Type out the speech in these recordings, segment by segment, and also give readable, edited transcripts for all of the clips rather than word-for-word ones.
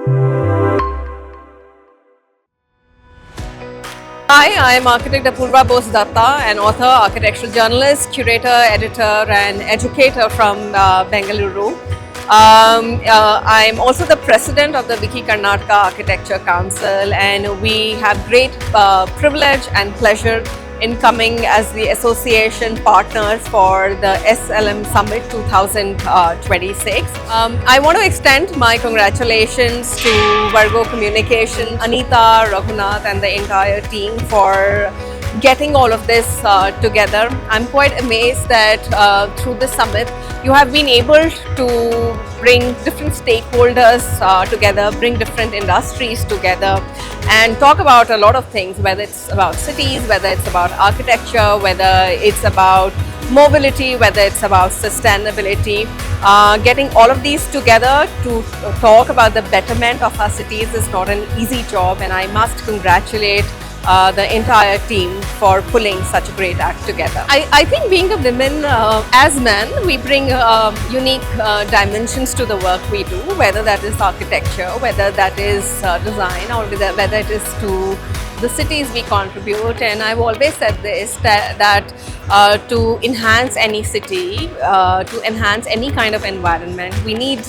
Hi, I'm architect Apurva Bose Datta, an author, architectural journalist, curator, editor, and educator from Bengaluru. I'm also the president of the Wiki Karnataka Architecture Council, and we have great privilege and pleasure in coming as the association partners for the SLM Summit 2026. I want to extend my congratulations to Virgo Communication, Anita, Raghunath and the entire team for getting all of this together. I'm quite amazed that through the summit you have been able to bring different stakeholders together, bring different industries together and talk about a lot of things, whether it's about cities, whether it's about architecture, whether it's about mobility, whether it's about sustainability. Getting all of these together to talk about the betterment of our cities is not an easy job, and I must congratulate the entire team for pulling such a great act together. I think being a women as men, we bring unique dimensions to the work we do, whether that is architecture, whether that is design, or whether it is to the cities we contribute. And I've always said this, that to enhance any city, to enhance any kind of environment, we need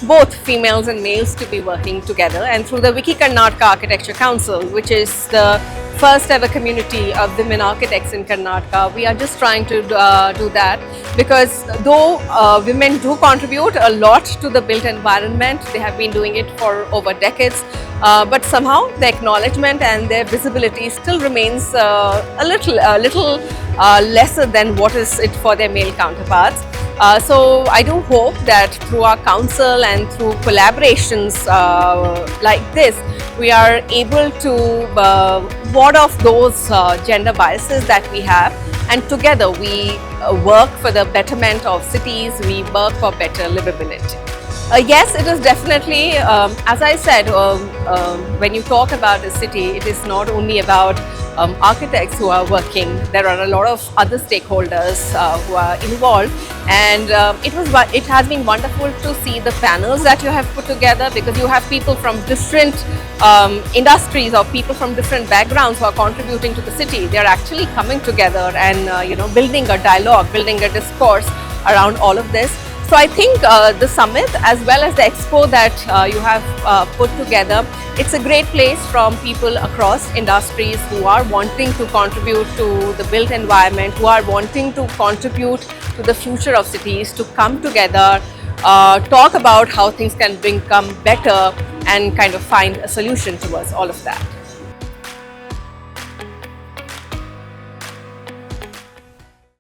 both females and males to be working together. And through the Wiki Karnataka Architecture Council, which is the first ever community of women architects in Karnataka, we are just trying to do that, because though women do contribute a lot to the built environment, they have been doing it for over decades, but somehow the acknowledgement and their visibility still remains a little lesser than what is it for their male counterparts. So I do hope that through our council and through collaborations like this, we are able to ward off those gender biases that we have, and together we work for the betterment of cities, we work for better livability. Yes, it is definitely, as I said, when you talk about a city, it is not only about architects who are working. There are a lot of other stakeholders who are involved, and it has been wonderful to see the panels that you have put together, because you have people from different industries or people from different backgrounds who are contributing to the city. They are actually coming together and building a dialogue, building a discourse around all of this. So I think the summit, as well as the expo that you have put together, it's a great place from people across industries who are wanting to contribute to the built environment, who are wanting to contribute to the future of cities, to come together, talk about how things can become better and kind of find a solution towards all of that.